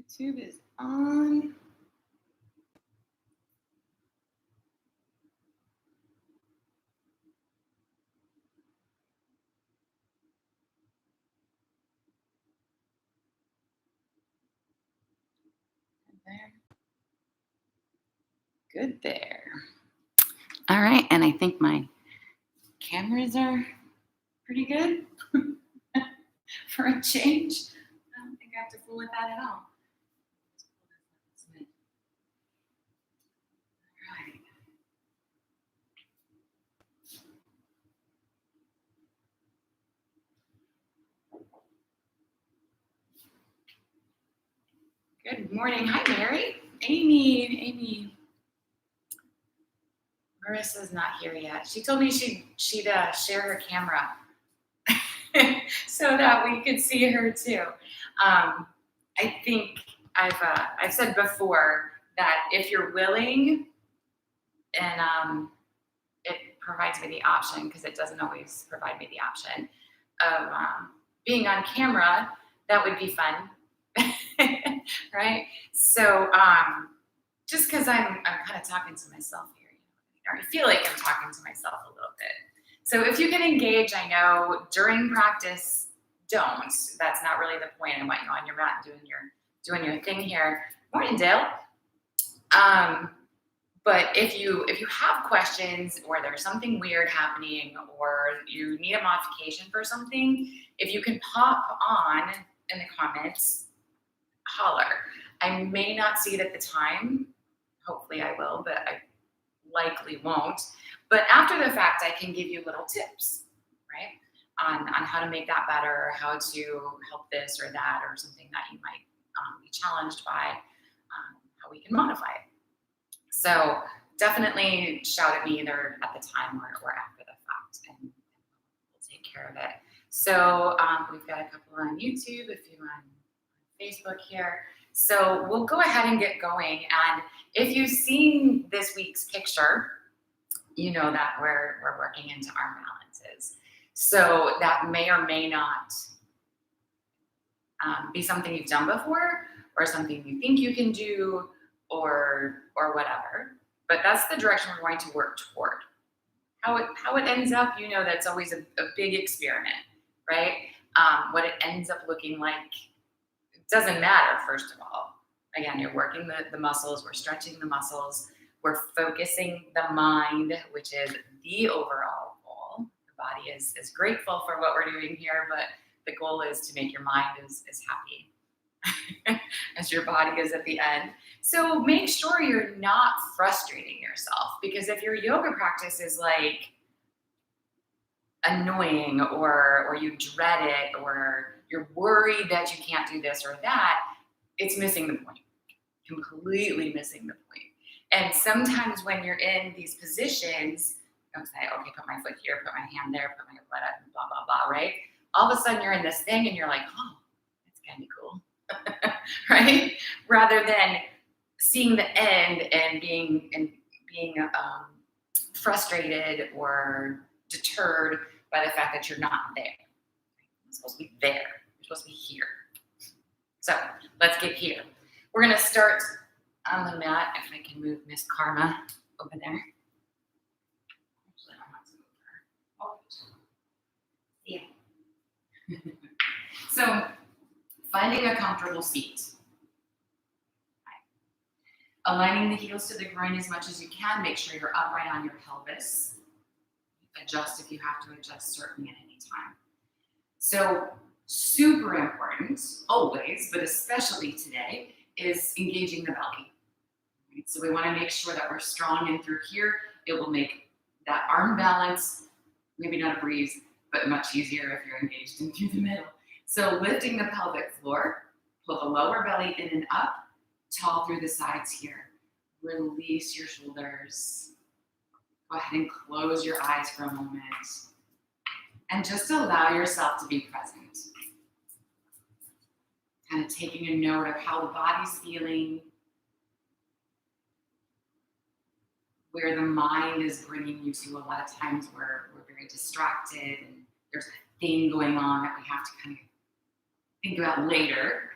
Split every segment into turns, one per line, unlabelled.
YouTube is on. There. Good there. All right, and I think my cameras are pretty good for a change. I don't think I have to fool with that at all. All right. Good morning. Hi, Mary. Amy. Marissa's not here yet. She told me she'd share her camera so that we could see her too. I think I've said before that if you're willing, and it provides me the option, because it doesn't always provide me the option of being on camera, that would be fun. Right? So just because I'm kind of talking to myself here, or I feel like I'm talking to myself a little bit. So if you can engage, I know during practice, don't. That's not really the point. I want you on your mat doing your thing here. Morning, Dale. But if you have questions, or there's something weird happening, or you need a modification for something, if you can pop on in the comments, holler. I may not see it at the time. Hopefully I will, but I likely won't. But after the fact, I can give you little tips, right? On how to make that better, how to help this or that, or something that you might be challenged by, how we can modify it. So definitely shout at me either at the time or after the fact, and we'll take care of it. So we've got a couple on YouTube, a few on Facebook here. So we'll go ahead and get going. And if you've seen this week's picture, you know that we're working into arm balances. So that may or may not be something you've done before, or something you think you can do, or whatever. But that's the direction we're going to work toward. How it ends up, that's always a big experiment, right? What it ends up looking like, it doesn't matter, first of all. Again, you're working the muscles, we're stretching the muscles, we're focusing the mind, which is the overall goal. The body is grateful for what we're doing here, but the goal is to make your mind as happy as your body is at the end. So make sure you're not frustrating yourself, because if your yoga practice is like annoying, or you dread it, or you're worried that you can't do this or that, it's missing the point. Completely missing the point. And sometimes when you're in these positions, I'll say, okay, put my foot here, put my hand there, put my butt up, blah, blah, blah, right? All of a sudden you're in this thing and you're like, oh, that's kind of cool. Right? Rather than seeing the end and being frustrated or deterred by the fact that you're not there. You're supposed to be there. You're supposed to be here. So let's get here. We're going to start on the mat. If I can move Miss Karma over there. Actually, I want to move her. Yeah. So finding a comfortable seat. Aligning the heels to the groin as much as you can. Make sure you're upright on your pelvis. Adjust if you have to adjust, certainly at any time. So super important, always, but especially today, is engaging the belly. Right? So we want to make sure that we're strong in through here. It will make that arm balance, maybe not a breeze, but much easier if you're engaged in through the middle. So lifting the pelvic floor, pull the lower belly in and up, tall through the sides here. Release your shoulders. Go ahead and close your eyes for a moment. And just allow yourself to be present. Kind of taking a note of how the body's feeling, where the mind is bringing you to. A lot of times we're very distracted, and there's a thing going on that we have to kind of think about later.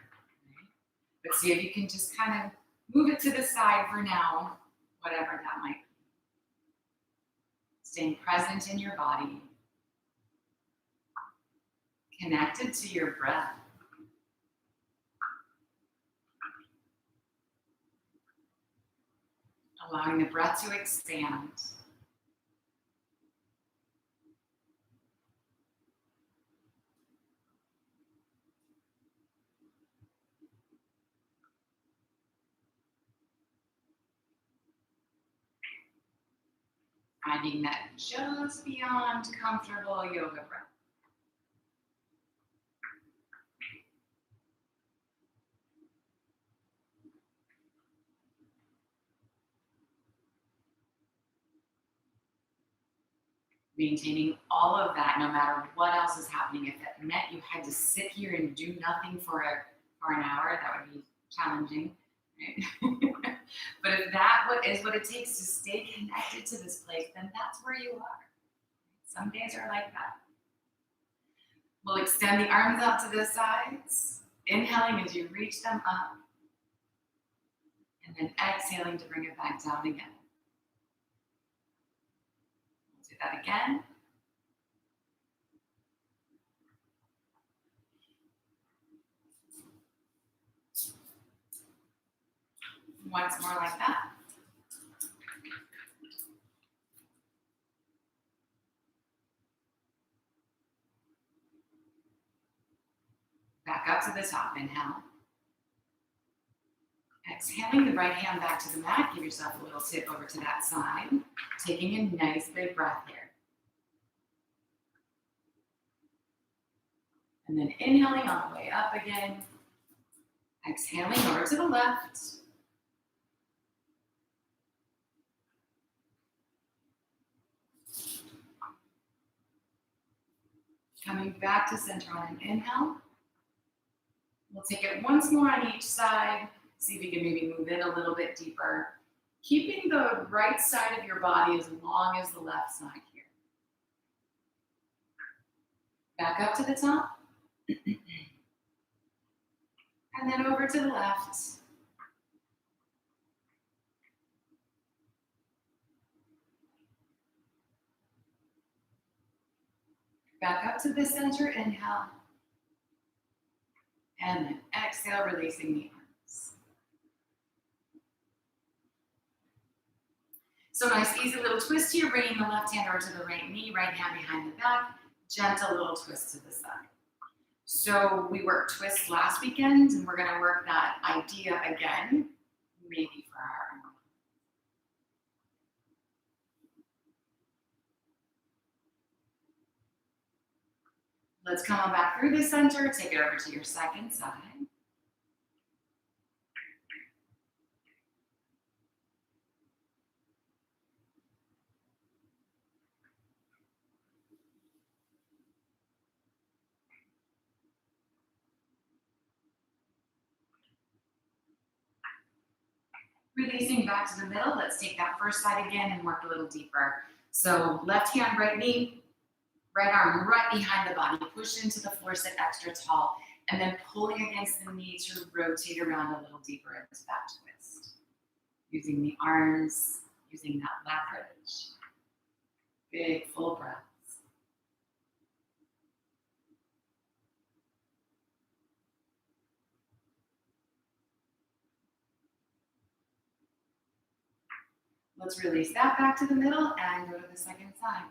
But see if you can just kind of move it to the side for now, whatever that might be. Staying present in your body, connected to your breath. Allowing the breath to expand. Finding that just beyond comfortable yoga breath. Maintaining all of that no matter what else is happening. If that meant you had to sit here and do nothing for an hour, that would be challenging. Right? But if that is what it takes to stay connected to this place, then that's where you are. Some days are like that. We'll extend the arms out to the sides, inhaling as you reach them up, and then exhaling to bring it back down again. We'll do that again. Once more like that. Back up to the top, inhale. Exhaling the right hand back to the mat. Give yourself a little tip over to that side. Taking a nice big breath here. And then inhaling all the way up again. Exhaling over to the left. Coming back to center on an inhale. We'll take it once more on each side. See if you can maybe move in a little bit deeper. Keeping the right side of your body as long as the left side here. Back up to the top. And then over to the left. Back up to the center, inhale. And then exhale, releasing the arms. So nice, easy little twist here, bringing the left hand over to the right knee, right hand behind the back, gentle little twist to the side. So we worked twists last weekend, and we're gonna work that idea again, maybe for our Let's come on back through the center, take it over to your second side. Releasing back to the middle, let's take that first side again and work a little deeper. So left hand, right knee, right arm right behind the body, push into the floor, sit extra tall, and then pulling against the knee to rotate around a little deeper into that twist. Using the arms, using that leverage. Big full breaths. Let's release that back to the middle and go to the second side.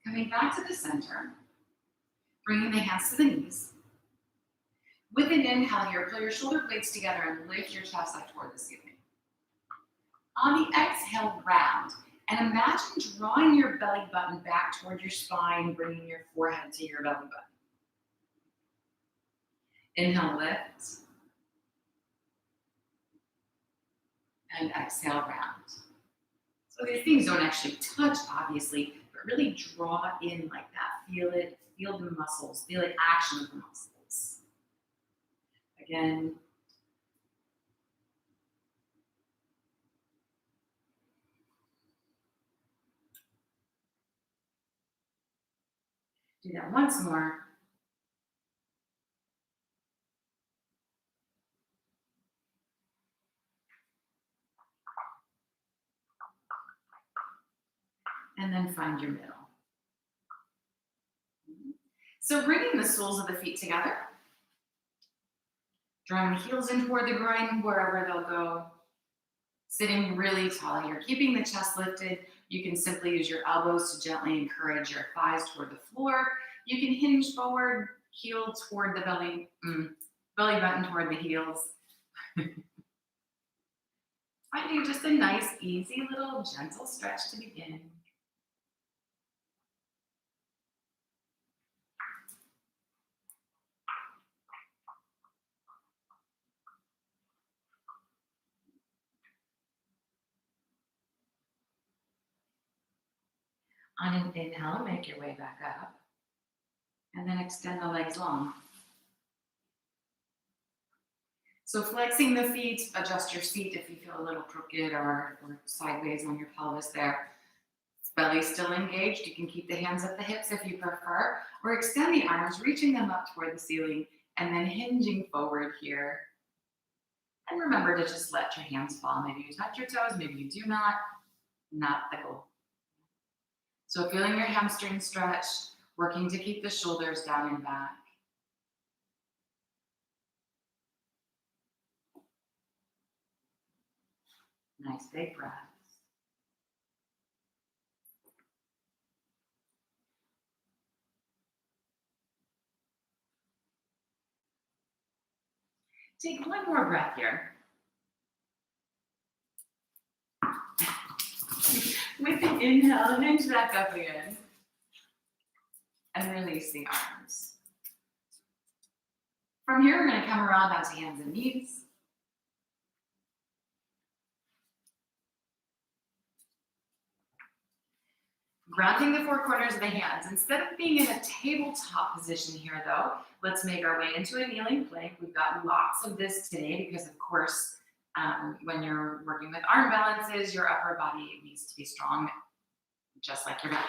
Coming back to the center, bringing the hands to the knees. With an inhale here, pull your shoulder blades together and lift your chest up toward the ceiling. On the exhale, round, and imagine drawing your belly button back toward your spine, bringing your forehead to your belly button. Inhale, lift, and exhale, round. So these things don't actually touch, obviously, but really draw in like that Feel it, feel the muscles, feel the action of the muscles. Again, do that once more. And then find your middle. So bringing the soles of the feet together, drawing the heels in toward the groin, wherever they'll go. Sitting really tall here, keeping the chest lifted. You can simply use your elbows to gently encourage your thighs toward the floor. You can hinge forward, heel toward the belly, belly button toward the heels. Finding just a nice, easy little gentle stretch to begin. On an inhale, make your way back up. And then extend the legs long. So flexing the feet, adjust your seat if you feel a little crooked or sideways on your pelvis there. Belly still engaged. You can keep the hands at the hips if you prefer, or extend the arms, reaching them up toward the ceiling, and then hinging forward here. And remember to just let your hands fall. Maybe you touch your toes, maybe you do not the goal. So feeling your hamstring stretch, working to keep the shoulders down and back. Nice big breaths. Take one more breath here. With the inhale, hinge back up again. And release the arms. From here, we're going to come around onto hands and knees. Grounding the four corners of the hands. Instead of being in a tabletop position here, though, let's make our way into a kneeling plank. We've got lots of this today because, of course, when you're working with arm balances, your upper body needs to be strong, just like your belly,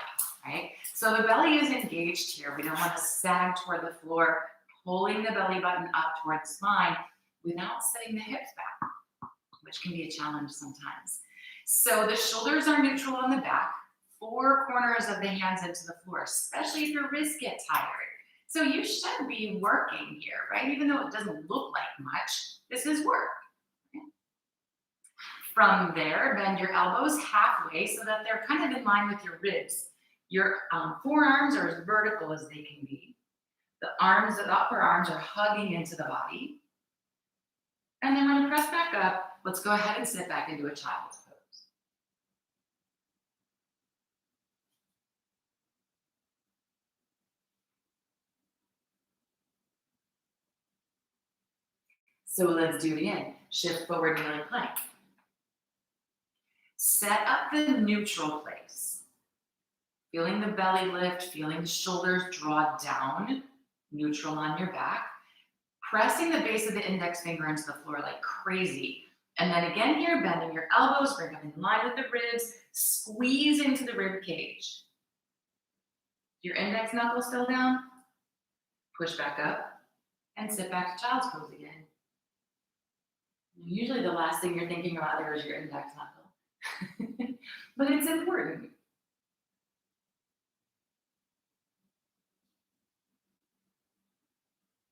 right? So the belly is engaged here. We don't want to sag toward the floor, pulling the belly button up toward the spine without setting the hips back, which can be a challenge sometimes. So the shoulders are neutral on the back. Four corners of the hands into the floor, especially if your wrists get tired. So you should be working here, right? Even though it doesn't look like much, this is work. Okay? From there, bend your elbows halfway so that they're kind of in line with your ribs. Your forearms are as vertical as they can be. The upper arms are hugging into the body. And then when you press back up, let's go ahead and sit back into a child's pose. So let's do it again. Shift forward, kneeling plank. Set up the neutral place. Feeling the belly lift, feeling the shoulders draw down, neutral on your back. Pressing the base of the index finger into the floor like crazy. And then again here, bending your elbows, bring them in line with the ribs, squeeze into the rib cage. Your index knuckle still down, push back up, and sit back to child's pose again. Usually the last thing you're thinking about there is your index knuckle. But it's important.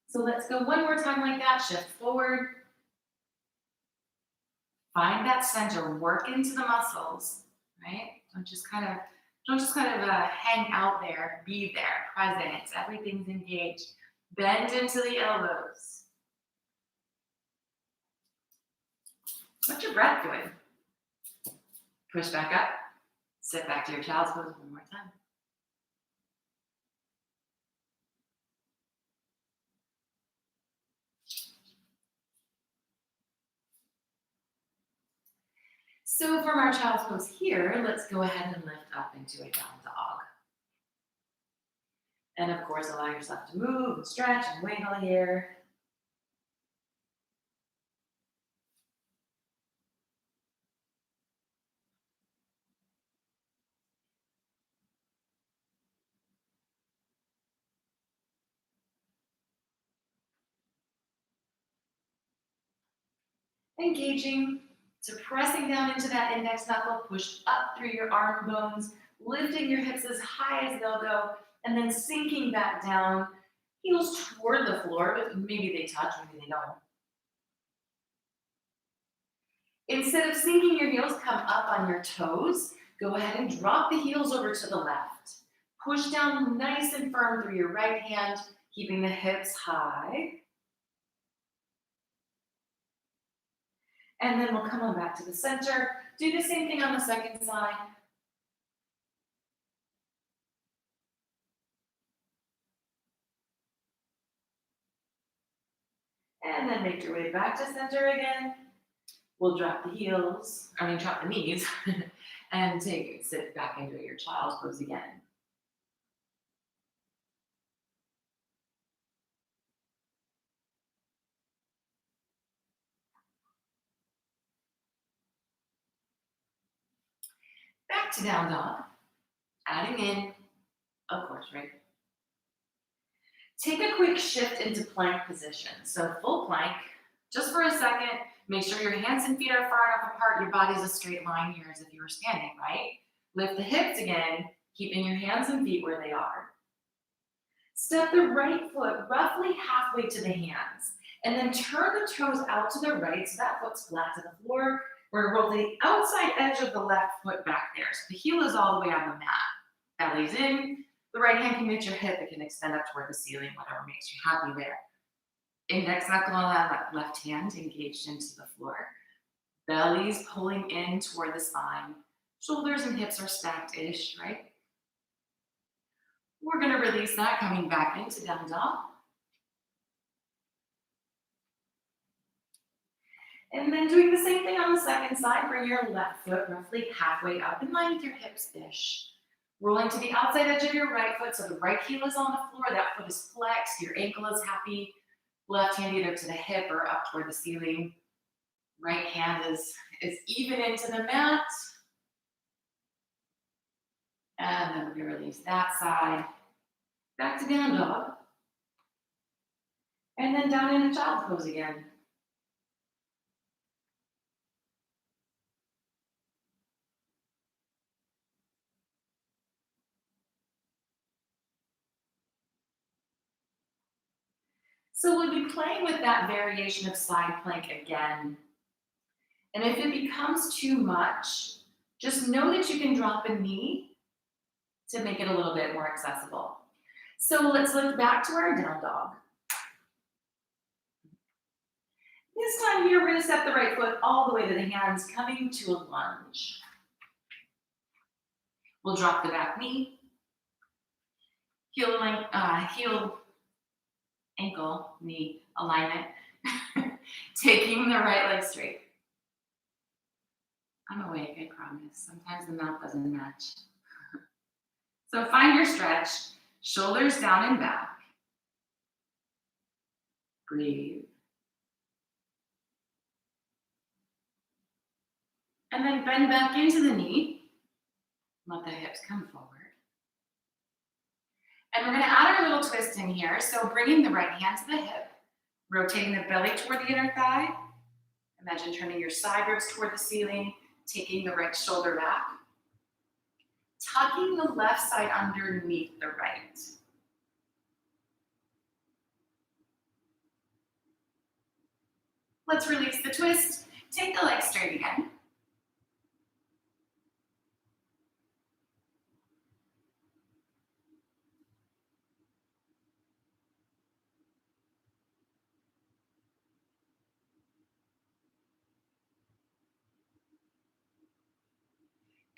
So let's go one more time like that. Shift forward. Find that center. Work into the muscles, right? Don't just kind of hang out there. Be there, present. Everything's engaged. Bend into the elbows. What's your breath doing? Push back up. Sit back to your child's pose one more time. So from our child's pose here, let's go ahead and lift up into a down dog.
And of course, allow yourself to move and stretch and wiggle here. Engaging. So pressing down into that index knuckle, push up through your arm bones, lifting your hips as high as they'll go, and then sinking back down, heels toward the floor, but maybe they touch, maybe they don't. Instead of sinking your heels, come up on your toes. Go ahead and drop the heels over to the left. Push down nice and firm through your right hand, keeping the hips high. And then we'll come on back to the center. Do the same thing on the second side. And then make your way back to center again. We'll drop the drop the knees, and sit back into your child's pose again. Back to down dog. Adding in, of course, right? Take a quick shift into plank position. So full plank, just for a second. Make sure your hands and feet are far enough apart. Your body's a straight line here as if you were standing, right? Lift the hips again, keeping your hands and feet where they are. Step the right foot roughly halfway to the hands, and then turn the toes out to the right so that foot's flat to the floor. We're going to roll the outside edge of the left foot back there. So the heel is all the way on the mat. Belly's in. The right hand can meet your hip. It can extend up toward the ceiling, whatever makes you happy there. Index knuckle on that left hand engaged into the floor. Belly's pulling in toward the spine. Shoulders and hips are stacked-ish, right? We're going to release that, coming back into down dog. And then doing the same thing on the second side. Bring your left foot roughly halfway up in line with your hips-ish. Rolling to the outside edge of your right foot, so the right heel is on the floor, that foot is flexed, your ankle is happy. Left hand either to the hip or up toward the ceiling. Right hand is even into the mat. And then we're going to release that side. Back to down dog. And then down into child's pose again. So we'll be playing with that variation of side plank again. And if it becomes too much, just know that you can drop a knee to make it a little bit more accessible. So let's look back to our down dog. This time here, we're going to step the right foot all the way to the hands, coming to a lunge. We'll drop the back knee, heel, ankle, knee alignment, taking the right leg straight. I'm awake, I promise. Sometimes the mouth doesn't match. So find your stretch, shoulders down and back. Breathe. And then bend back into the knee. Let the hips come forward. And we're going to add our little twist in here. So bringing the right hand to the hip, rotating the belly toward the inner thigh. Imagine turning your side ribs toward the ceiling, taking the right shoulder back. Tucking the left side underneath the right. Let's release the twist. Take the leg straight again.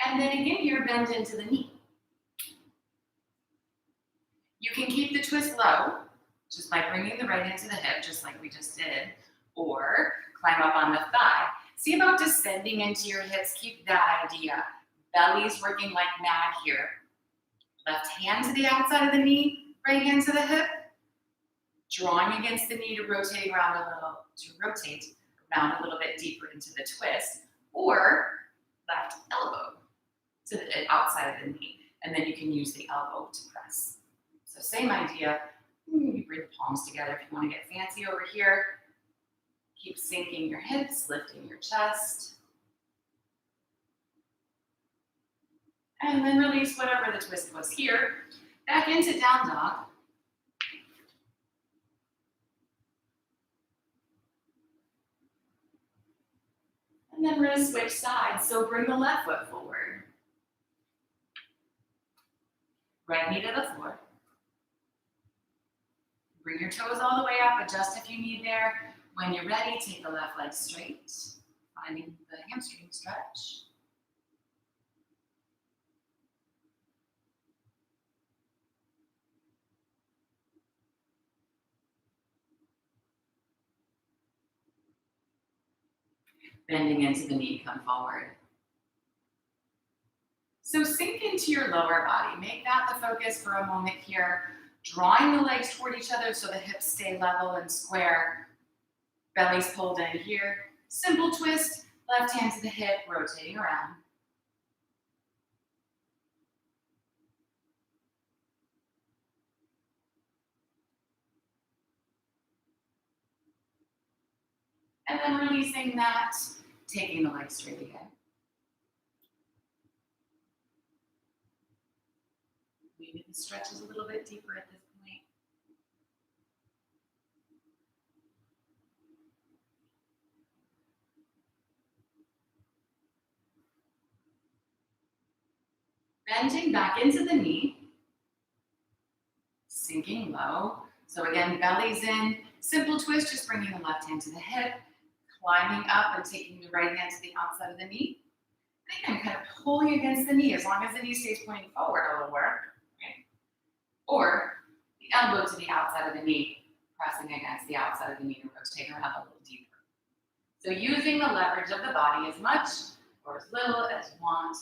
And then again, here, bend into the knee. You can keep the twist low, just by bringing the right hand to the hip, just like we just did, or climb up on the thigh. See about descending into your hips. Keep that idea. Belly's working like mad here. Left hand to the outside of the knee,
Right hand to the hip, drawing against the knee to rotate around a little bit deeper into the twist, or left elbow to the outside of the knee, and then you can use the elbow to press. So same idea. You bring the palms together if you want to get fancy over here. Keep sinking your hips, lifting your chest. And then release whatever the twist was here. Back into down dog. And then we're going to switch sides. So bring the left foot forward. Right knee to the floor. Bring your toes all the way up, adjust if you need there. When you're ready, take the left leg straight, finding the hamstring stretch. Bending into the knee, come forward. So sink into your lower body. Make that the focus for a moment here. Drawing the legs toward each other so the hips stay level and square. Belly's pulled in here. Simple twist, left hand to the hip, rotating around. And then releasing that, taking the legs straight again. Maybe the stretch is a little bit deeper at this point. Bending back into the knee. Sinking low. So again, belly's in. Simple twist, just bringing the left hand to the hip, climbing up and taking the right hand to the outside of the knee. And kind of pulling against the knee. As long as the knee stays pointing forward, it'll work. Right? Or the elbow to the outside of the knee, pressing against the outside of the knee to rotate around a little deeper. So using the leverage of the body as much or as little as you want.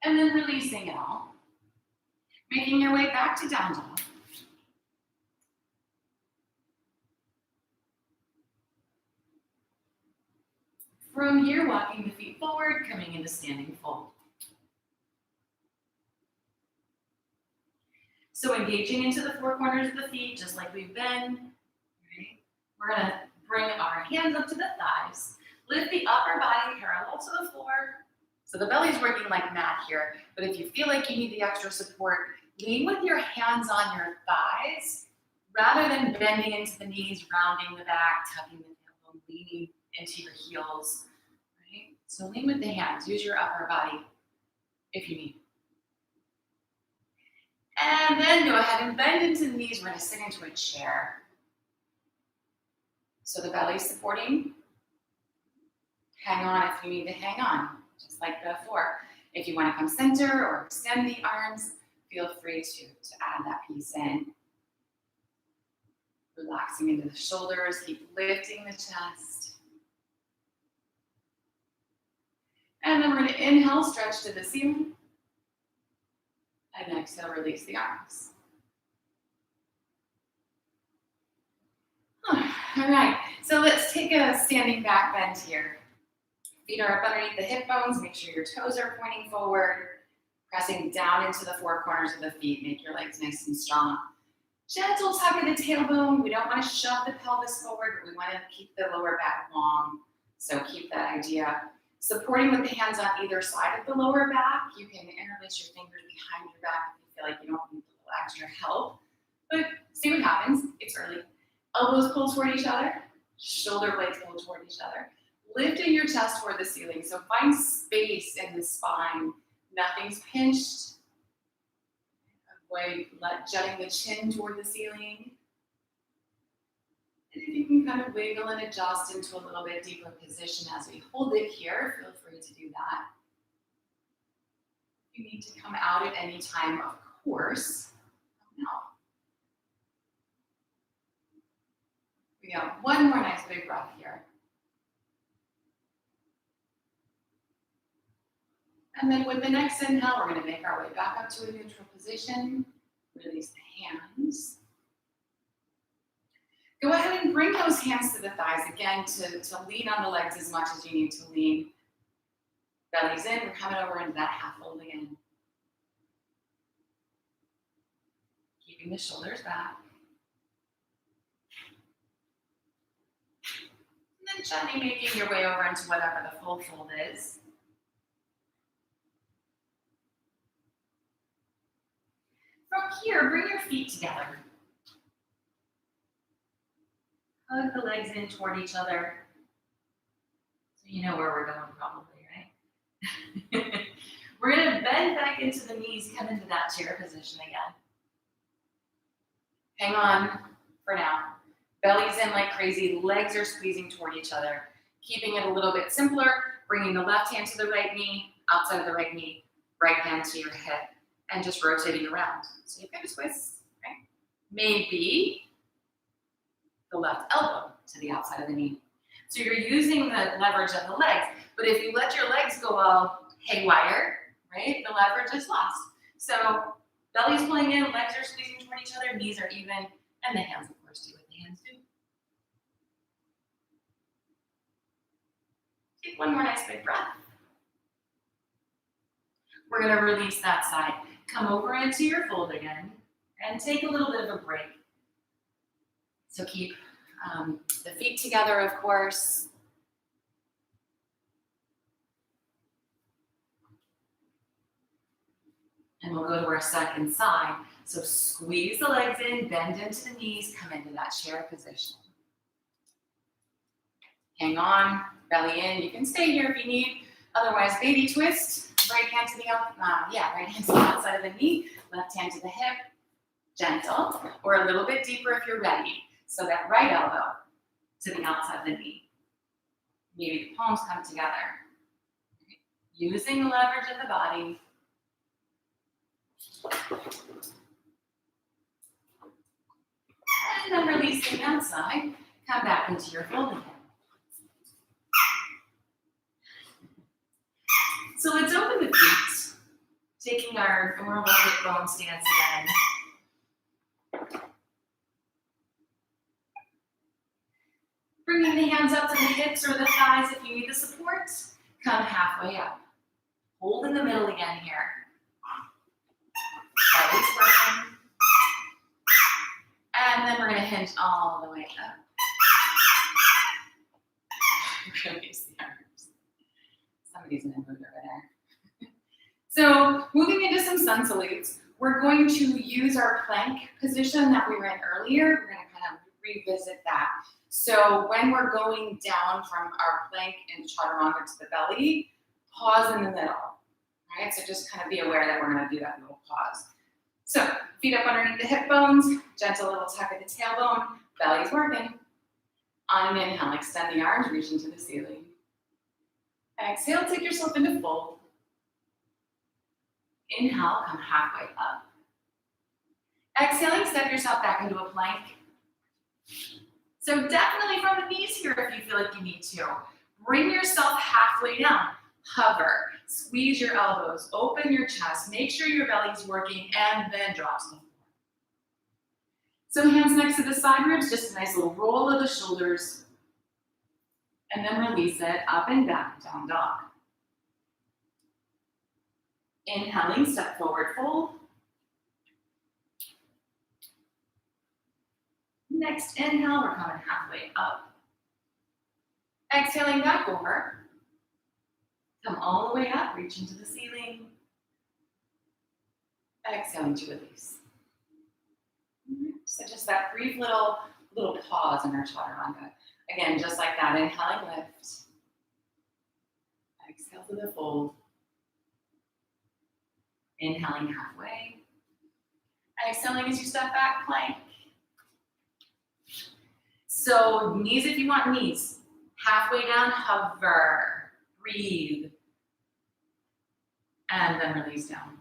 And then releasing it all. Making your way back to down dog. From here, walking the feet forward, coming into standing fold. So engaging into the four corners of the feet, just like we've been. Right? We're gonna bring our hands up to the thighs. Lift the upper body parallel to the floor. So the belly's working like mad here, but if you feel like you need the extra support, lean with your hands on your thighs, rather than bending into the knees, rounding the back, tucking the tailbone, leaning into your heels, right? So lean with the hands, use your upper body if you need. And then go ahead and bend into the knees. We're gonna sit into a chair. So the belly's supporting. Hang on if you need to hang on, just like before. If you wanna come center or extend the arms, feel free to add that piece in. Relaxing into the shoulders, keep lifting the chest. And then we're gonna inhale, stretch to the ceiling. And exhale, release the arms. All right, so let's take a standing back bend here. Feet are up underneath the hip bones. Make sure your toes are pointing forward. Pressing down into the four corners of the feet. Make your legs nice and strong. Gentle tug of the tailbone. We don't want to shove the pelvis forward, but we want to keep the lower back long. So keep that idea. Supporting with the hands on either side of the lower back. You can interlace your fingers behind your back if you feel like you don't need a little extra help. But see what happens. It's early. Elbows pull toward each other. Shoulder blades pull toward each other. Lifting your chest toward the ceiling. So find space in the spine. Nothing's pinched. Avoid jutting the chin toward the ceiling. And if you can kind of wiggle and adjust into a little bit deeper position as we hold it here, feel free to do that. If you need to come out at any time, of course, come out. We got one more nice big breath here. And then with the next inhale, we're gonna make our way back up to a neutral position. Release the hands. Go ahead and bring those hands to the thighs again to lean on the legs as much as you need to lean. Belly's in, we're coming over into that half fold again. Keeping the shoulders back. And then gently making your way over into whatever the full fold is. From here, bring your feet together. Hug the legs in toward each other. So you know where we're going probably, right? We're gonna bend back into the knees, come into that chair position again. Hang on for now. Belly's in like crazy, legs are squeezing toward each other. Keeping it a little bit simpler, bringing the left hand to the right knee, outside of the right knee, right hand to your hip, and just rotating around. So you can twist, right? Maybe the left elbow to the outside of the knee. So you're using the leverage of the legs, but if you let your legs go all haywire, right, the leverage is lost. So belly's pulling in, legs are squeezing toward each other, knees are even, and the hands, of course, do what the hands do. Take one more nice big breath. We're gonna release that side. Come over into your fold again, and take a little bit of a break. So keep the feet together, of course. And we'll go to our second side. So squeeze the legs in, bend into the knees, come into that chair position. Hang on, belly in. You can stay here if you need. Otherwise, baby twist. Right hand to the right hand to the outside of the knee, left hand to the hip. Gentle, or a little bit deeper if you're ready. So that right elbow to the outside of the knee. Maybe the palms come together. Using the leverage of the body. And then releasing that side, come back into your fold again. So let's open the feet, taking our normal hip bone stance again. Bringing the hands up to the hips or the thighs if you need the support. Come halfway up. Hold in the middle again here. Belly's working. And then we're going to hinge all the way up. Release the arms. Somebody's going to move over there. So moving into some sun salutes, we're going to use our plank position that we were in earlier. We're going to kind of revisit that. So when we're going down from our plank into chaturanga to the belly, pause in the middle. Right? So just kind of be aware that we're going to do that little pause. So feet up underneath the hip bones, gentle little tuck at the tailbone, belly's working. On an inhale, extend the arms, reaching to the ceiling. Exhale, take yourself into fold. Inhale, come halfway up. Exhaling, step yourself back into a plank. So definitely from the knees here if you feel like you need to. Bring yourself halfway down. Hover, squeeze your elbows, open your chest, make sure your belly's working, and then drop to the floor. So hands next to the side ribs, just a nice little roll of the shoulders, and then release it up and back, down dog. Inhaling, step forward, fold. Next inhale, we're coming halfway up. Exhaling back over. Come all the way up, reach into the ceiling. Exhaling to release. So just that brief little pause in our chaturanga. Again, just like that, inhaling, lift. Exhale to the fold. Inhaling halfway. Exhaling as you step back, plank. So knees if you want knees. Halfway down, hover. Breathe. And then release down.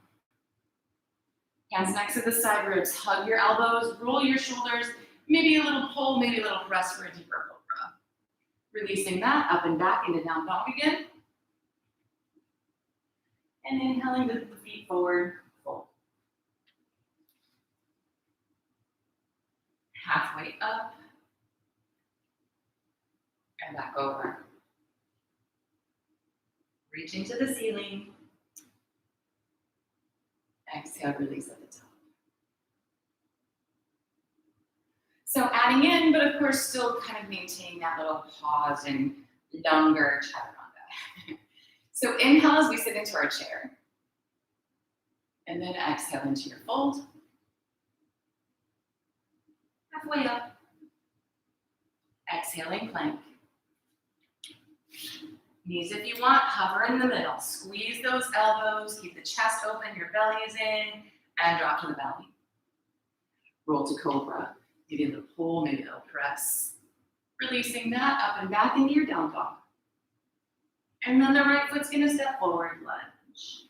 Hands next to the side ribs. Hug your elbows, roll your shoulders, maybe a little pull, maybe a little press for a deeper cobra. Releasing that, up and back into down dog again.
And inhaling the feet forward, fold. Halfway up. And back over. Reaching to the ceiling. Exhale, release at the top. So adding in, but of course still kind of maintaining that little pause and longer chaturanga. So inhale as we sit into our chair. And then exhale into your fold. Halfway up. Exhaling plank. Knees if you want, hover in the middle. Squeeze those elbows, keep the chest open, your belly is in, and drop to the belly. Roll to cobra. Maybe a little pull, maybe a little press. Releasing that up and back into your down dog. And then the right foot's gonna step forward, lunge.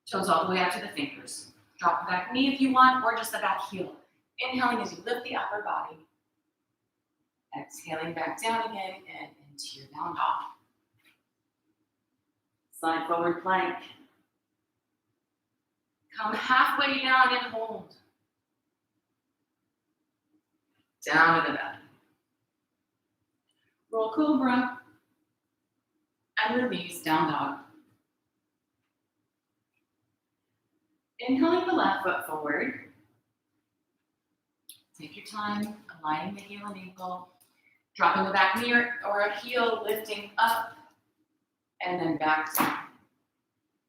Toes all the way up to the fingers. Drop the back knee if you want, or just the back heel. Inhaling as you lift the upper body. Exhaling back down again and into your down dog. Slide forward plank. Come halfway down and hold. Down to the belly. Roll cobra. And release, down dog. Inhaling the left foot forward. Take your time, aligning the heel and ankle. Dropping the back knee or a heel, lifting up. And then back down.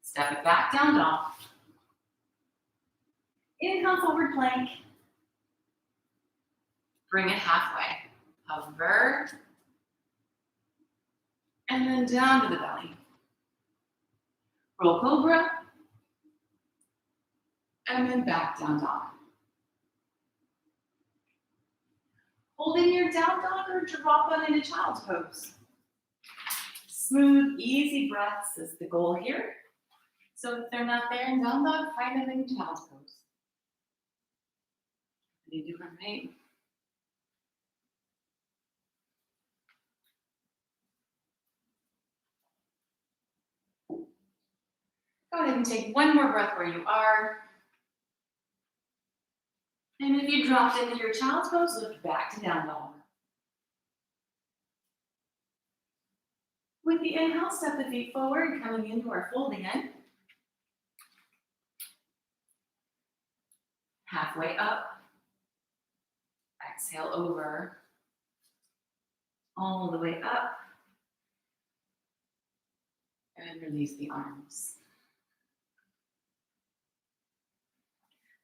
Step it back, down dog. Inhale, forward plank. Bring it halfway. Hover. And then down to the belly. Roll cobra. And then back, down dog. Holding your down dog or drop on into child's pose. Smooth, easy breaths is the goal here. So if they're not there in down dog, find them in child's pose. Any different, right? Go ahead and take one more breath where you are. And if you dropped into your child's pose, lift back to down dog. With the inhale, step the feet forward, coming into our fold again. Halfway up. Exhale over. All the way up. And release the arms.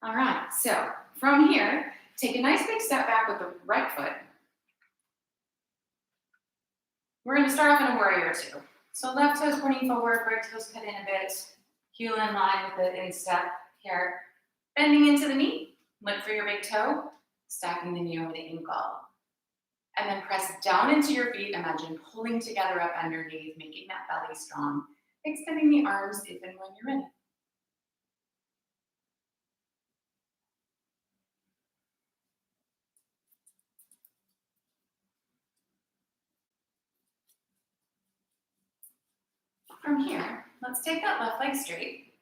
All right, so from here, take a nice big step back with the right foot. We're going to start off in a warrior two. So left toes pointing forward, right toes cut in a bit, heel in line with the instep here. Bending into the knee, look for your big toe, stacking the knee over the ankle. And then press down into your feet, imagine pulling together up underneath, making that belly strong, extending the arms if and when you're ready. From here, let's take that left leg straight.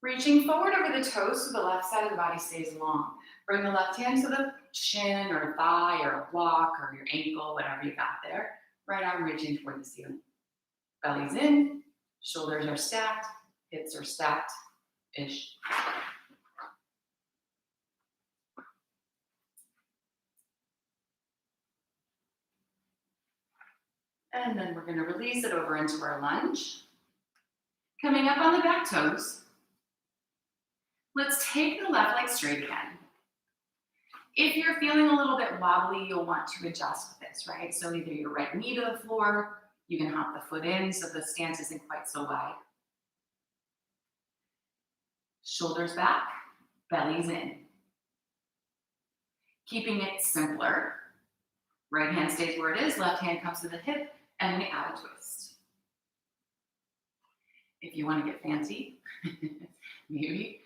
Reaching forward over the toes so the left side of the body stays long. Bring the left hand to the shin or thigh or a block or your ankle, whatever you got there. Right arm reaching toward the ceiling. Belly's in, shoulders are stacked, hips are stacked-ish. And then we're going to release it over into our lunge. Coming up on the back toes, let's take the left leg straight again. If you're feeling a little bit wobbly, you'll want to adjust this, right? So either your right knee to the floor, you can hop the foot in so the stance isn't quite so wide. Shoulders back, belly's in. Keeping it simpler. Right hand stays where it is, left hand comes to the hip, and we add a twist. If you want to get fancy, maybe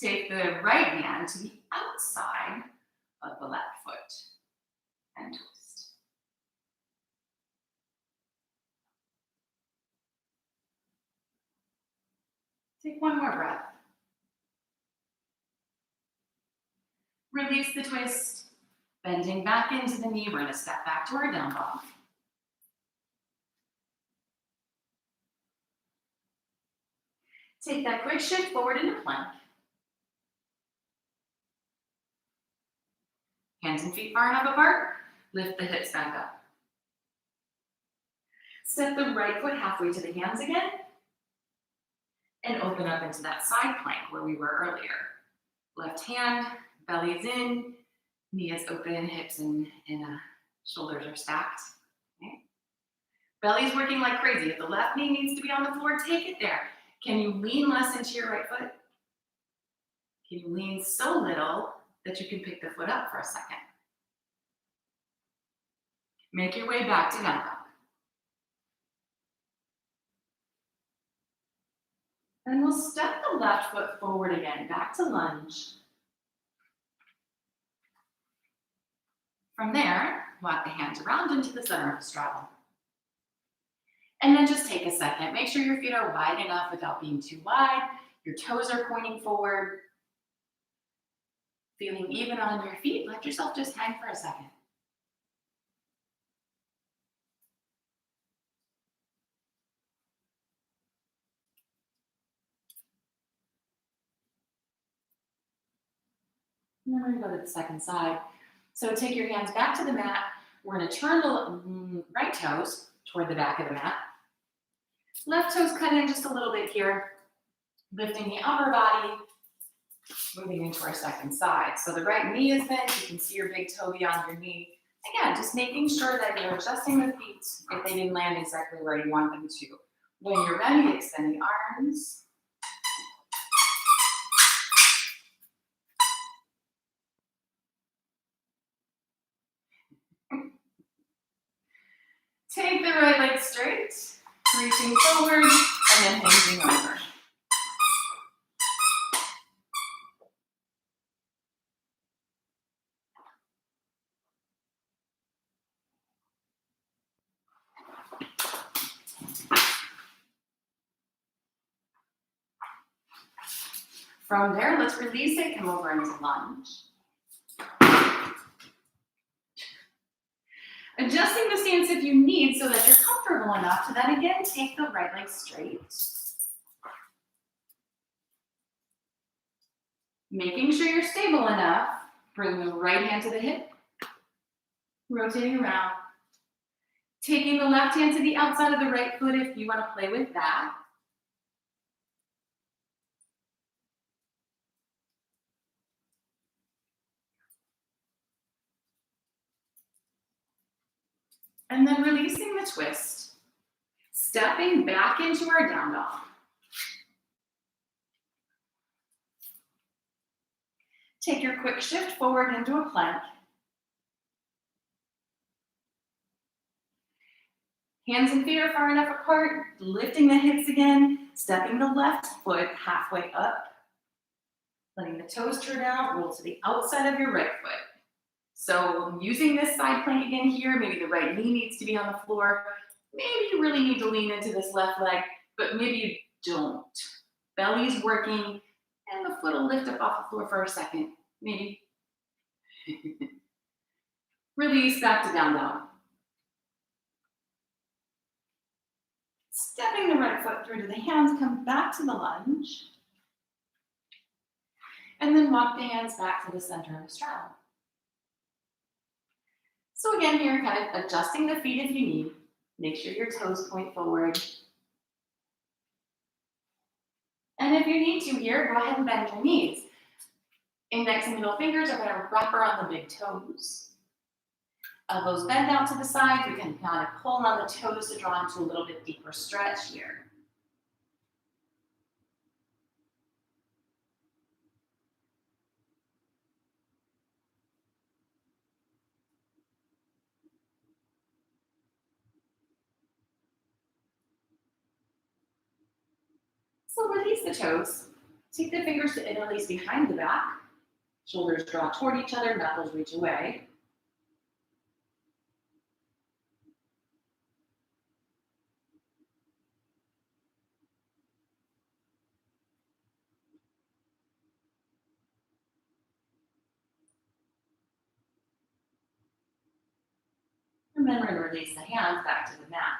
take the right hand to the outside of the left foot and twist. Take one more breath. Release the twist. Bending back into the knee, we're gonna step back to our down dog. Take that quick shift forward into plank. Hands and feet far enough apart. Lift the hips back up. Step the right foot halfway to the hands again. And open up into that side plank where we were earlier. Left hand, belly's in, knee is open, hips and shoulders are stacked. Okay. Belly's working like crazy. If the left knee needs to be on the floor, take it there. Can you lean less into your right foot? Can you lean so little that you can pick the foot up for a second? Make your way back to down dog. And we'll step the left foot forward again, back to lunge. From there, walk the hands around into the center of the straddle. And then just take a second. Make sure your feet are wide enough without being too wide. Your toes are pointing forward. Feeling even on your feet, let yourself just hang for a second. And then we're gonna go to the second side. So take your hands back to the mat. We're gonna turn the right toes toward the back of the mat. Left toes cut in just a little bit here, lifting the upper body, moving into our second side. So the right knee is bent, you can see your big toe beyond your knee. Again, just making sure that you're adjusting the feet if they didn't land exactly where you want them to. When you're ready, extend the arms. Take the right leg straight, reaching forward, and then hinging over. From there, let's release it, come over into lunge. Adjusting the stance if you need so that you're comfortable enough to then again take the right leg straight. Making sure you're stable enough, bring the right hand to the hip, rotating around. Taking the left hand to the outside of the right foot if you want to play with that. And then releasing the twist, stepping back into our down dog. Take your quick shift forward into a plank. Hands and feet are far enough apart, lifting the hips again, stepping the left foot halfway up, letting the toes turn out, roll to the outside of your right foot. So using this side plank again here, maybe the right knee needs to be on the floor. Maybe you really need to lean into this left leg, but maybe you don't. Belly's working, and the foot will lift up off the floor for a second, maybe. Release back to down dog. Stepping the right foot through to the hands, come back to the lunge. And then walk the hands back to the center of the straddle. So again, here, kind of adjusting the feet if you need. Make sure your toes point forward. And if you need to here, go ahead and bend your knees. Index and middle fingers are going to wrap around the big toes. Elbows bend out to the side. You can kind of pull on the toes to draw into a little bit deeper stretch here. So release the toes. Take the fingers to interlace behind the back. Shoulders draw toward each other, knuckles reach away. And then we're gonna release the hands back to the mat.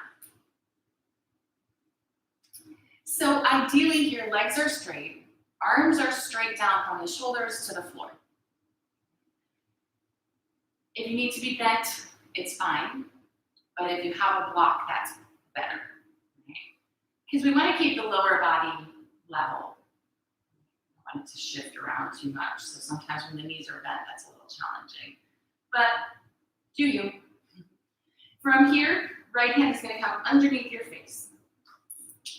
So ideally your legs are straight, arms are straight down from the shoulders to the floor. If you need to be bent, it's fine. But if you have a block, that's better. Because we want to keep the lower body level. We don't want it to shift around too much. So sometimes when the knees are bent, that's a little challenging. But do you. From here, right hand is going to come underneath your face.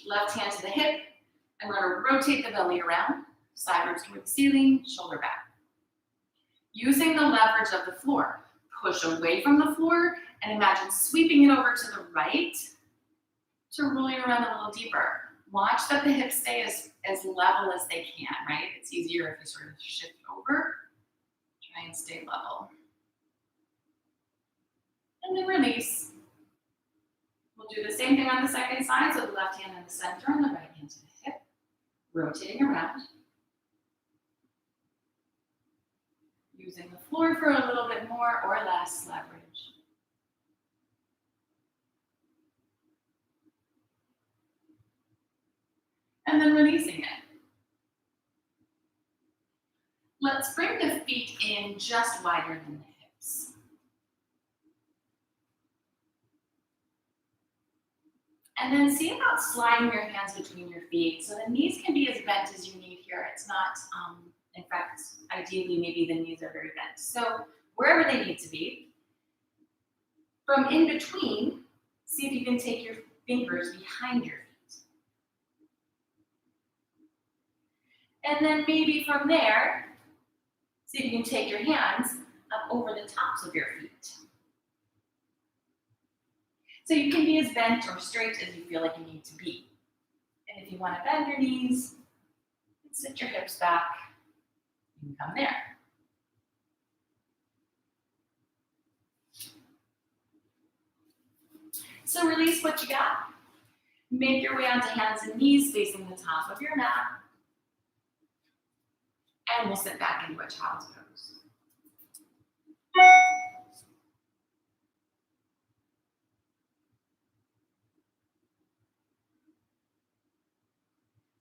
Left hand to the hip. And we're going to rotate the belly around, sideways toward the ceiling, shoulder back. Using the leverage of the floor, push away from the floor and imagine sweeping it over to the right to rolling around a little deeper. Watch that the hips stay as level as they can, right? It's easier if you sort of shift over. Try and stay level. And then release. We'll do the same thing on the second side, so the left hand in the center and the right hand to the hip. Rotating around. Using the floor for a little bit more or less leverage. And then releasing it. Let's bring the feet in just wider than the hips. And then see about sliding your hands between your feet. So the knees can be as bent as you need here. It's not, in fact, ideally maybe the knees are very bent. So wherever they need to be. From in between, see if you can take your fingers behind your feet. And then maybe from there, see if you can take your hands up over the tops of your feet. So you can be as bent or straight as you feel like you need to be. And if you want to bend your knees, sit your hips back, you can come there. So release what you got. Make your way onto hands and knees facing the top of your mat. And we'll sit back into a child's pose.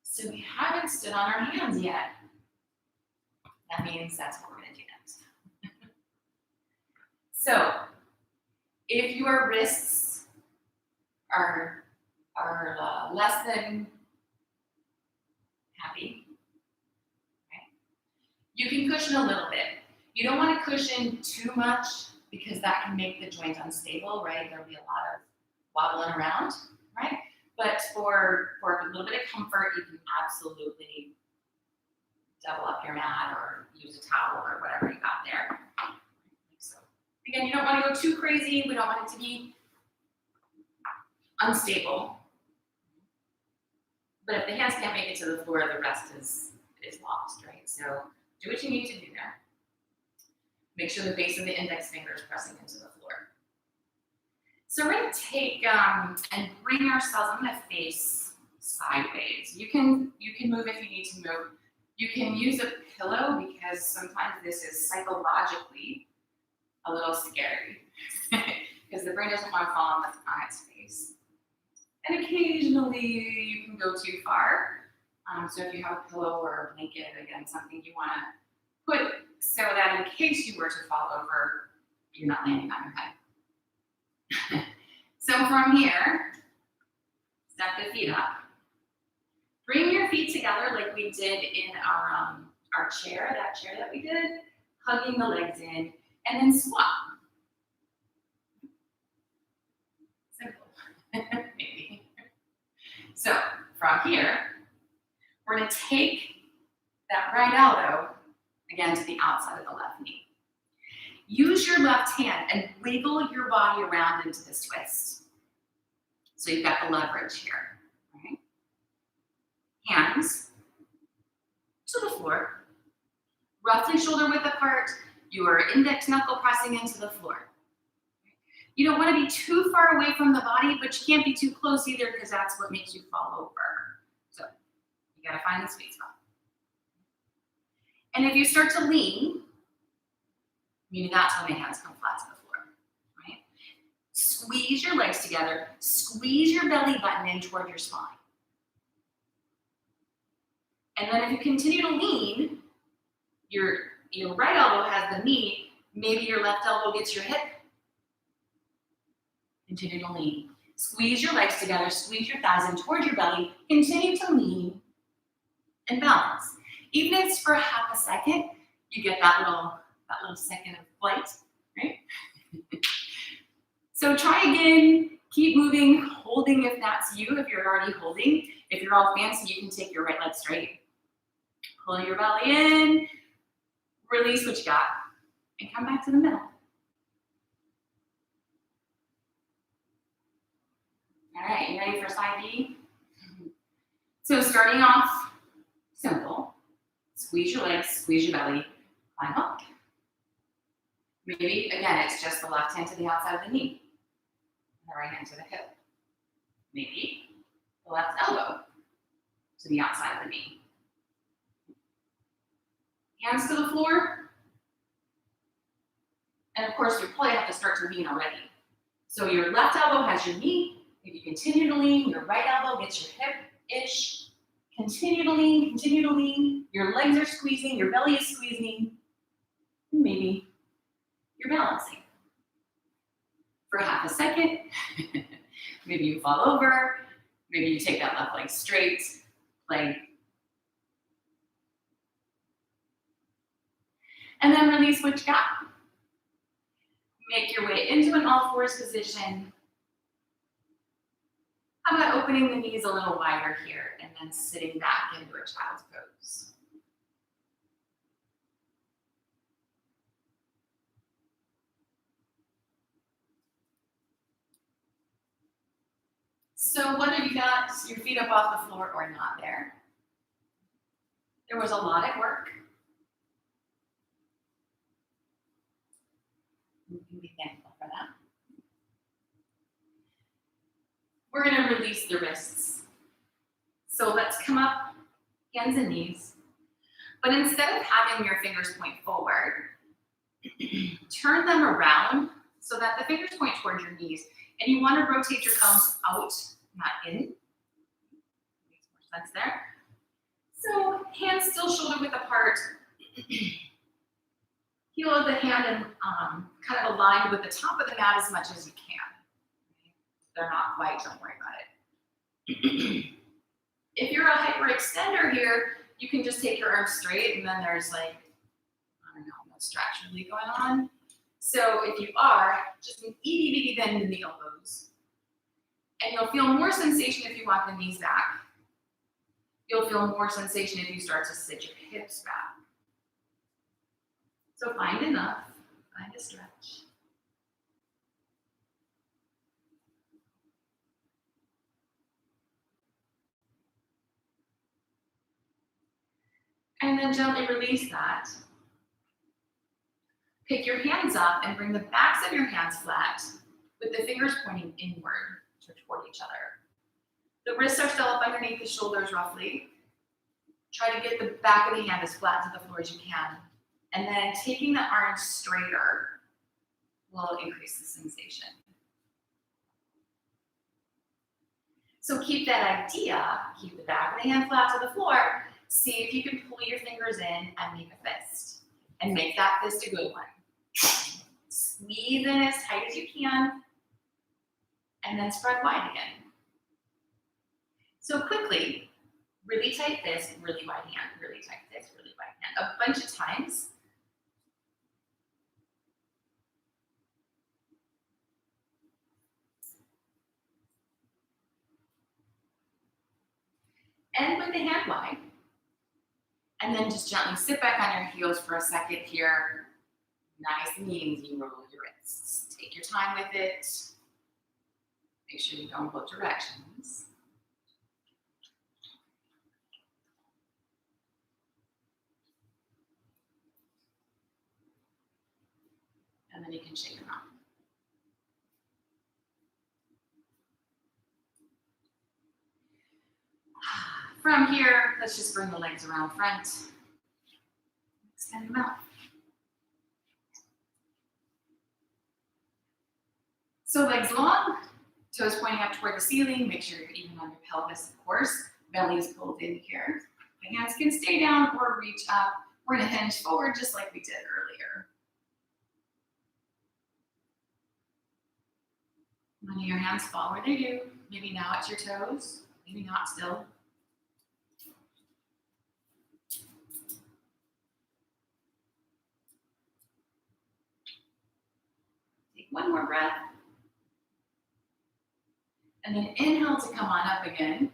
So we haven't stood on our hands yet. That means that's what we're going to do next. So if your wrists are less than happy, you can cushion a little bit. You don't want to cushion too much because that can make the joint unstable, right? There'll be a lot of wobbling around, right? But for a little bit of comfort, you can absolutely double up your mat or use a towel or whatever you got there. So again, you don't want to go too crazy. We don't want it to be unstable. But if the hands can't make it to the floor, the rest is lost, right? So do what you need to do there. Make sure the base of the index finger is pressing into the floor. So we're going to take and bring ourselves, I'm going to face sideways. You can move if you need to move. You can use a pillow because sometimes this is psychologically a little scary because the brain doesn't want to fall on its face. And occasionally you can go too far. So if you have a pillow or a blanket, again, something you want to put so that in case you were to fall over, you're not landing on your head. So from here, step the feet up. Bring your feet together like we did in our chair, that chair that we did, hugging the legs in, and then swap. Simple, maybe. So from here, we're going to take that right elbow, again, to the outside of the left knee. Use your left hand and wiggle your body around into this twist. So you've got the leverage here. Right? Hands to the floor, roughly shoulder width apart, your index knuckle pressing into the floor. You don't want to be too far away from the body, but you can't be too close either because that's what makes you fall over. So you got to find the sweet spot. And if you start to lean, meaning that's when the hands come flat to the floor, right?
Squeeze your legs together. Squeeze your belly button in toward your spine. And then if you continue to lean, your right elbow has the knee, maybe your left elbow gets your hip. Continue to lean. Squeeze your legs together, squeeze your thighs in toward your belly, continue to lean and balance. Even if it's for half a second, you get that little second of flight, right? So try again, keep moving, holding if that's you, if you're already holding. If you're all fancy, you can take your right leg straight. Pull your belly in, release what you got, and come back to the middle. All right, you ready for side B? So starting off simple, squeeze your legs, squeeze your belly, climb up. Maybe, again, it's just the left hand to the outside of the knee, and the right hand to the hip. Maybe the left elbow to the outside of the knee. Hands to the floor. And of course, you probably have to start to lean already. So your left elbow has your knee. If you continue to lean, your right elbow gets your hip-ish. Continue to lean, continue to lean. Your legs are squeezing, your belly is squeezing. Maybe you're balancing. For half a second, maybe you fall over, maybe you take that left leg straight, plank. And then release what you got. Make your way into an all fours position. How about opening the knees a little wider here and then sitting back into a child's pose. So whether you got your feet up off the floor or not there was a lot at work. You can be thankful for that. We're going to release the wrists. So let's come up, hands and knees. But instead of having your fingers point forward, turn them around so that the fingers point towards your knees. And you want to rotate your thumbs out, not in. Makes more sense there. So hands still shoulder width apart. Heel of the hand and kind of aligned with the top of the mat as much as you can. They're not quite, don't worry about it. If you're a hyperextender here, you can just take your arms straight and then there's like, I don't know, no stretch really going on. So if you are, just an itty bitty bend in the elbows. And you'll feel more sensation if you walk the knees back. You'll feel more sensation if you start to sit your hips back. So find enough, find a stretch. And then gently release that. Pick your hands up and bring the backs of your hands flat with the fingers pointing inward toward each other. The wrists are still up underneath the shoulders roughly. Try to get the back of the hand as flat to the floor as you can. And then taking the arms straighter will increase the sensation. So keep that idea, keep the back of the hand flat to the floor. See if you can pull your fingers in and make a fist. And make that fist a good one. Squeeze in as tight as you can. And then spread wide again. So quickly, really tight fist, really wide hand, really tight fist, really wide hand. A bunch of times. End with the hand wide. And then just gently sit back on your heels for a second here. Nice and easy, roll your wrists. Take your time with it. Make sure you don't go directions. And then you can shake them out. From here, let's just bring the legs around front. Extend them out. So legs long, toes pointing up toward the ceiling. Make sure you're even on your pelvis, of course. Belly's pulled in here. The hands can stay down or reach up. We're gonna hinge forward just like we did earlier. Letting your hands fall where they do. Maybe now it's your toes, maybe not still. Take one more breath. And then inhale to come on up again.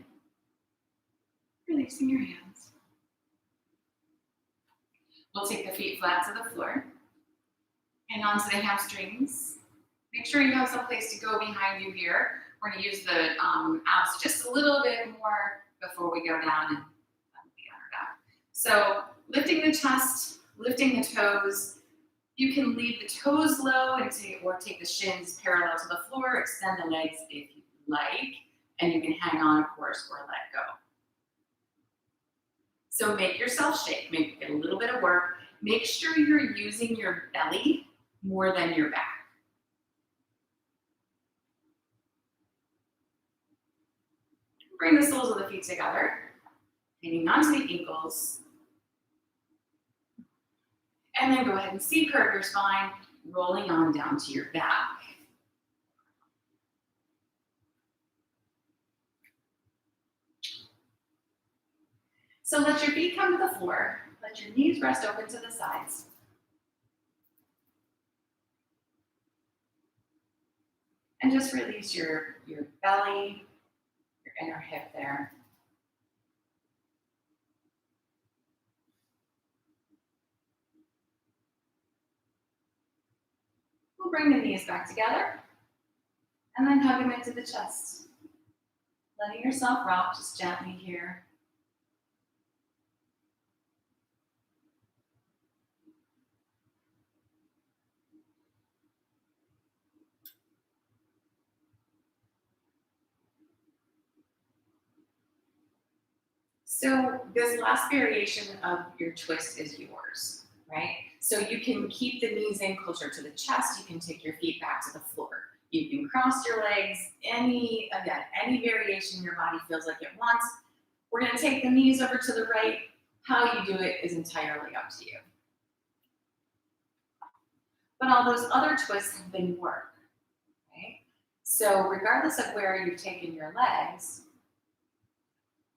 Releasing your hands. We'll take the feet flat to the floor. Hang on to the hamstrings. Make sure you have some place to go behind you here. We're going to use the abs just a little bit more before we go down and be on our back. So lifting the chest, lifting the toes. You can leave the toes low and take the shins parallel to the floor. Extend the legs if you like, and you can hang on, of course, or let go. So make yourself shake. Maybe get a little bit of work. Make sure you're using your belly more than your back. Bring the soles of the feet together, hanging onto the ankles. And then go ahead and C-curve your spine, rolling on down to your back. So let your feet come to the floor. Let your knees rest open to the sides. And just release your belly, your inner hip there. We'll bring the knees back together and then hug them into the chest. Letting yourself rock just gently here. So this last variation of your twist is yours, right? So you can keep the knees in closer to the chest. You can take your feet back to the floor. You can cross your legs, any variation your body feels like it wants. We're gonna take the knees over to the right. How you do it is entirely up to you. But all those other twists have been work, right? So regardless of where you've taken your legs,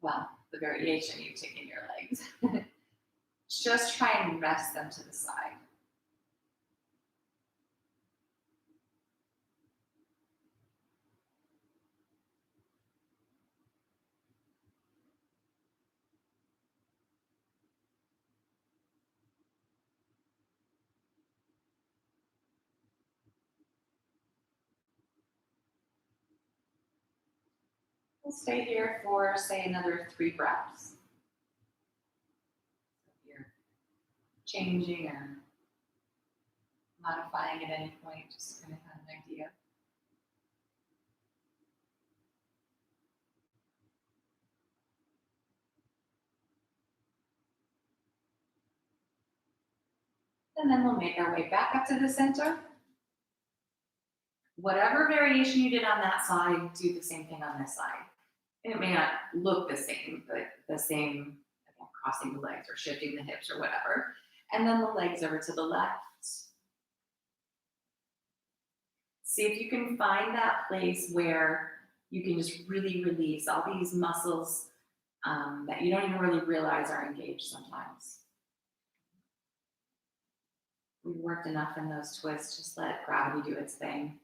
well, the variation you've taken your legs, just try and rest them to the side. We'll stay here for, say, another 3 breaths. If you're changing or modifying at any point, just kind of have an idea. And then we'll make our way back up to the center. Whatever variation you did on that side, do the same thing on this side. And it may not look the same, but the same, again, crossing the legs or shifting the hips or whatever. And then the legs over to the left. See if you can find that place where you can just really release all these muscles that you don't even really realize are engaged sometimes. We've worked enough in those twists, just let gravity do its thing.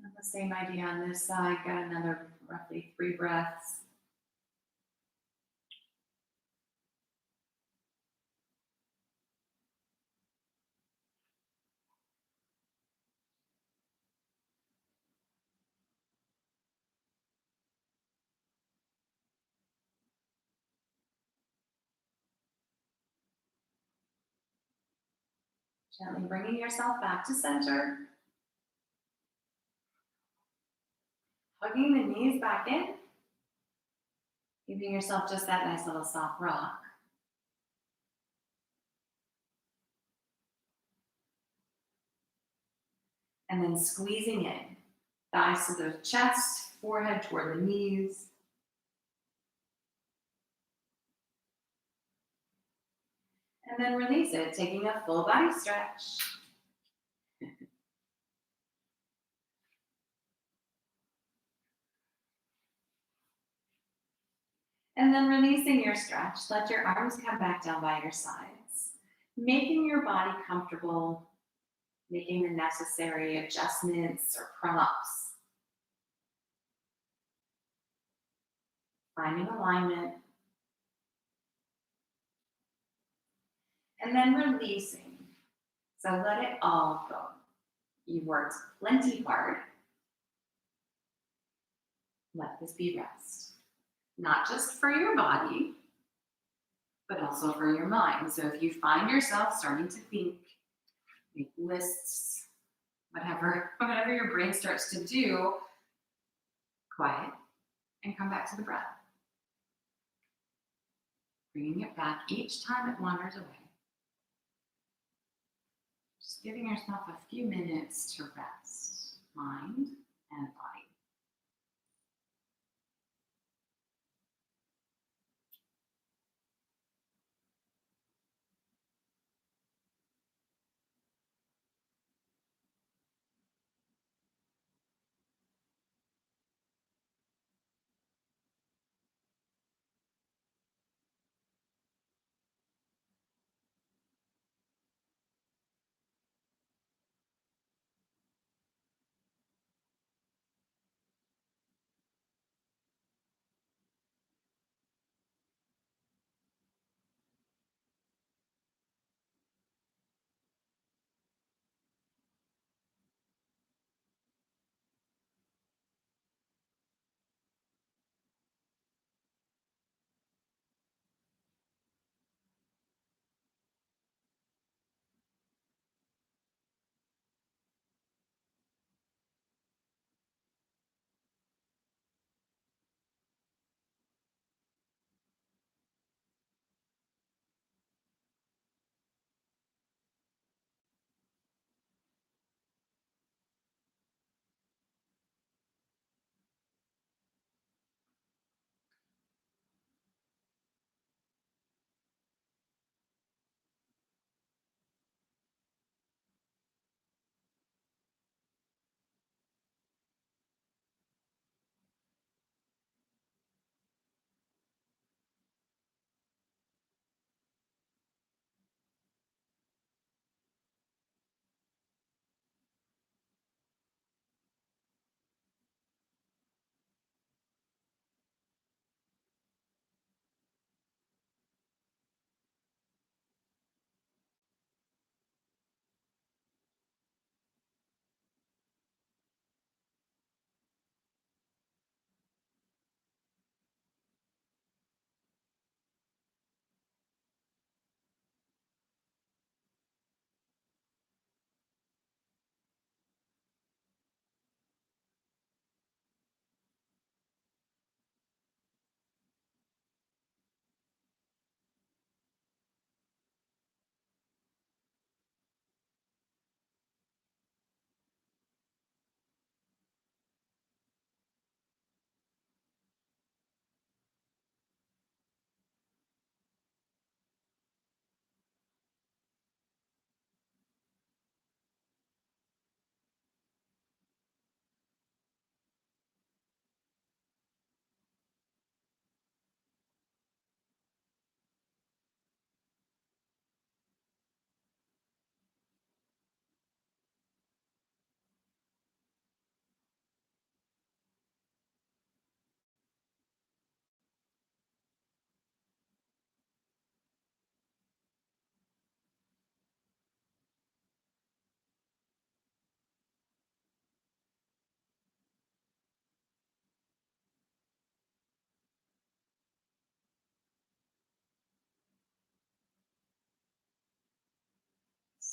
And the same idea on this side, got another roughly 3 breaths.
Gently bringing yourself back to center. Hugging the knees back in. Giving yourself just that nice little soft rock. And then squeezing in. Thighs to the chest, forehead toward the knees. And then release it, taking a full body stretch. And then releasing your stretch, let your arms come back down by your sides, making your body comfortable, making the necessary adjustments or props, finding alignment, and then releasing. So let it all go. You worked plenty hard. Let this be rest. Not just for your body, but also for your mind. So if you find yourself starting to think, make lists, whatever your brain starts to do, quiet and come back to the breath. Bringing it back each time it wanders away. Just giving yourself a few minutes to rest, mind and body.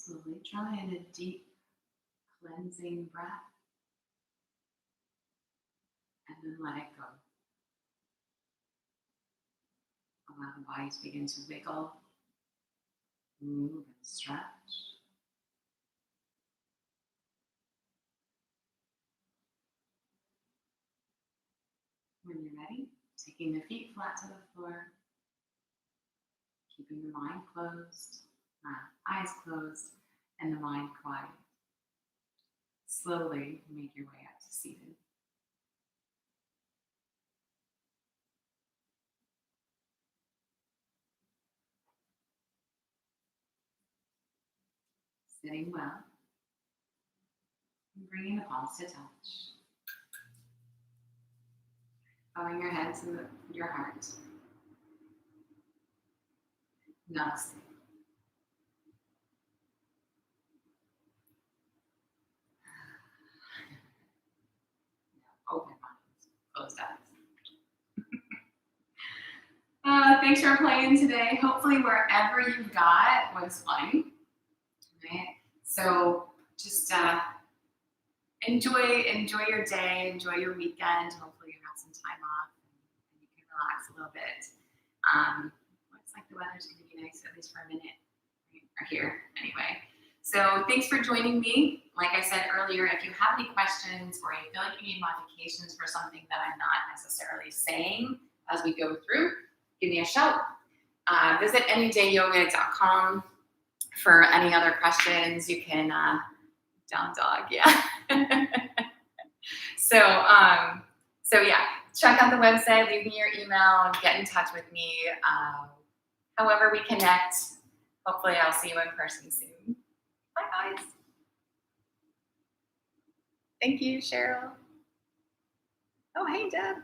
Slowly draw in a deep cleansing breath and then let it go. Allow the body to begin to wiggle, move, and stretch. When you're ready, taking the feet flat to the floor, keeping the mind closed, eyes closed, and the mind quiet. Slowly make your way up to seated. Sitting well, and bringing the palms to touch. Bowing your head to your heart. Namaste. Open minds, closed eyes. Thanks for playing today. Hopefully wherever you got was fun. Right? So just enjoy your day, enjoy your weekend. Hopefully you have some time off and you can relax a little bit. Looks like the weather's going to be nice, at least for a minute. Right here, anyway. So thanks for joining me. Like I said earlier, if you have any questions or you feel like you need modifications for something that I'm not necessarily saying as we go through, give me a shout. Visit anydayyoga.com for any other questions. You can, down dog, yeah. So yeah, check out the website, leave me your email, get in touch with me. However we connect, hopefully I'll see you in person soon. Bye, guys. Thank you, Cheryl. Oh, hey, Deb.